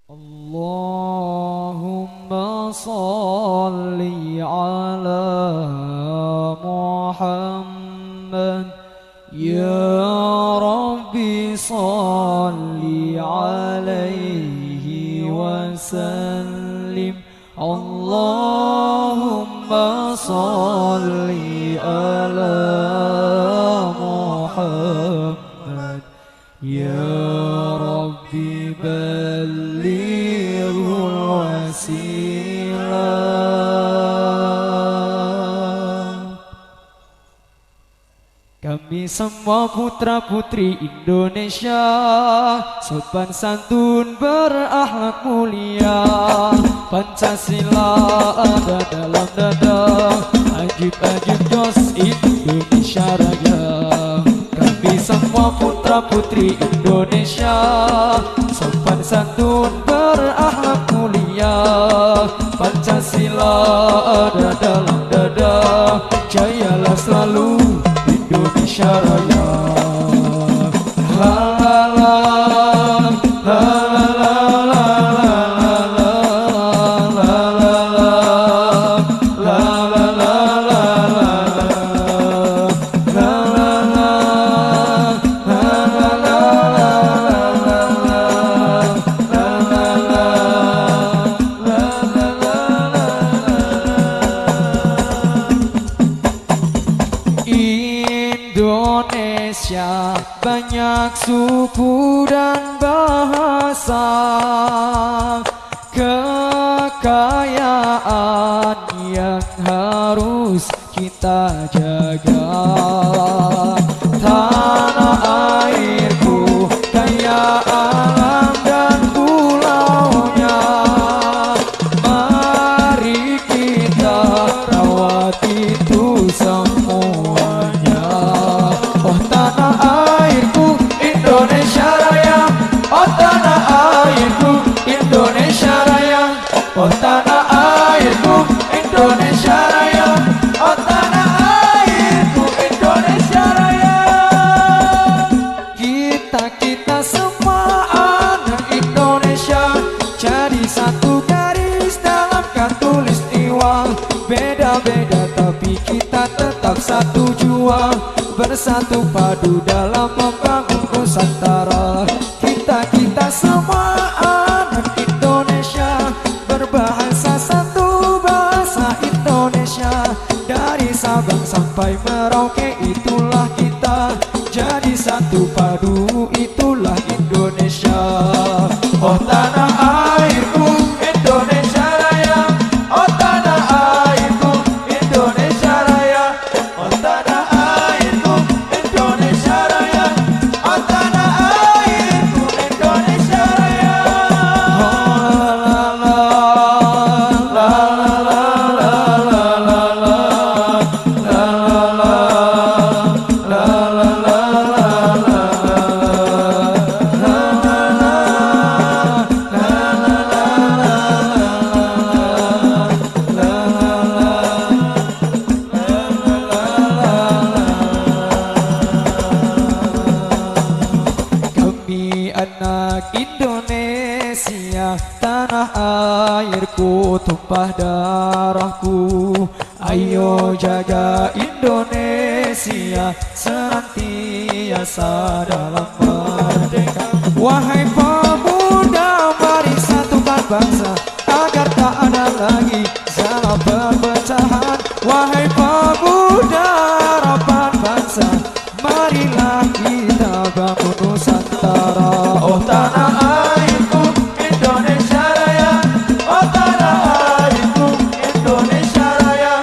Allahumma salli ala Muhammad ya Rabbi salli alaihi wasallim. Allahumma salli ala Muhammad ya Rabbi ballighul wasilah. Kami semua putra putri Indonesia, sopan santun berakhlak mulia, Pancasila ada dalam dada, ajib-ajib jos Indonesia Raya. Kami semua putra putri Indonesia, sopan santun berakhlak mulia, Pancasila ada dalam dada, jayalah selalu Indonesia Raya. La la la la la la Indonesia banyak suku dan bahasa, kekayaan yang harus kita jaga. Tanah airku kaya alam dan pulaunya, mari kita rawat itu semuanya. Oh tanah airku Indonesia Raya, oh tanah airku Indonesia Raya, oh tanah airku Indonesia Raya, oh tanah airku Indonesia Raya. Kita semua anak Indonesia, jadi satu garis dalam khatulistiwa. Beda-beda tapi kita tetap satu jua, bersatu padu dalam membangun Nusantara. Kita semua anak Indonesia, berbahasa satu bahasa Indonesia. Dari Sabang sampai Merauke itulah kita, jadi satu padu itulah Indonesia. Oh tanah airku Indonesia Raya, oh tanah airku Indonesia Raya, oh tanah airku Indonesia Raya, oh tanah airku Indonesia Raya. Kami anak Indonesia, tanah airku tumpah darahku. Ayo jaga Indonesia senantiasa dalam merdeka. Wahai pemuda, mari satukan bangsa agar tak ada lagi zona perpecahan. Wahai pemuda harapan bangsa, marilah kita bangun Nusantara. Oh tanah airku Indonesia Raya, oh tanah airku Indonesia Raya,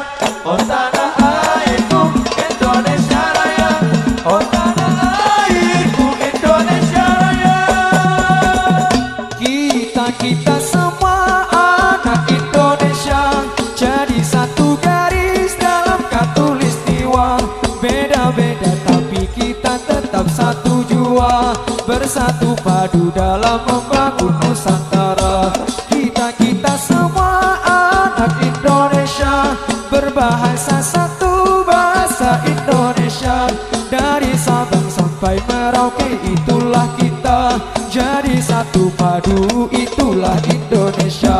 oh tanah airku Indonesia Raya, oh tanah airku Indonesia Raya. Kita semua anak Indonesia, jadi satu garis dalam khatulistiwa. Beda-beda tapi kita tetap satu jua, bersatu padu dalam membangun Nusantara. Kita semua anak Indonesia, berbahasa satu bahasa Indonesia. Dari Sabang sampai Merauke itulah kita, jadi satu bersatu padu, itulah Indonesia.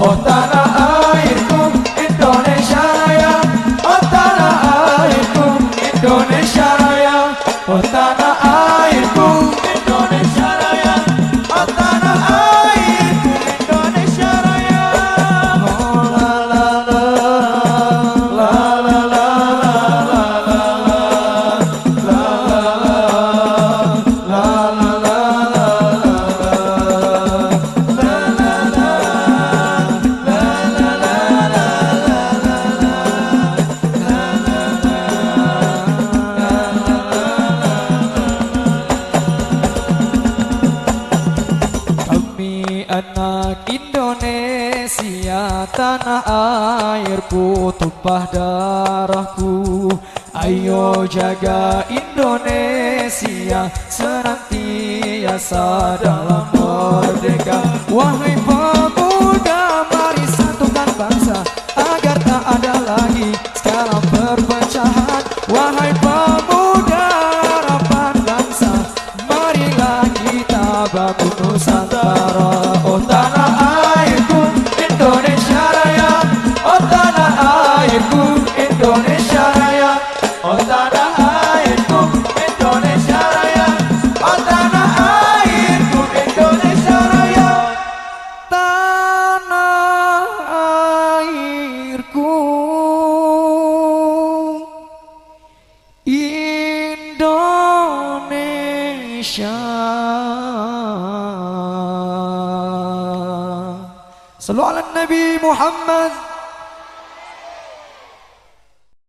Oh tanah airku Indonesia Raya, oh tanah airku Indonesia Raya, oh tanah airku Indonesia Raya, oh tanah airku Indonesia Raya. Oh la la la la la la anak Indonesia, tanah airku, tumpah darahku. Ayo jaga Indonesia, senantiasa dalam merdeka. Wahai pemuda, mari satukan bangsa, agar tak ada lagi skala perpecahan. Wahai pemuda, harapan bangsa, marilah kita bangun Nusantara. Oh tanah airku Indonesia Raya, oh tanah airku Indonesia Raya, oh tanah airku Indonesia Raya, oh tanah airku Indonesia Raya. Tanah airku Indonesia. Sallu ala Nabi Muhammad.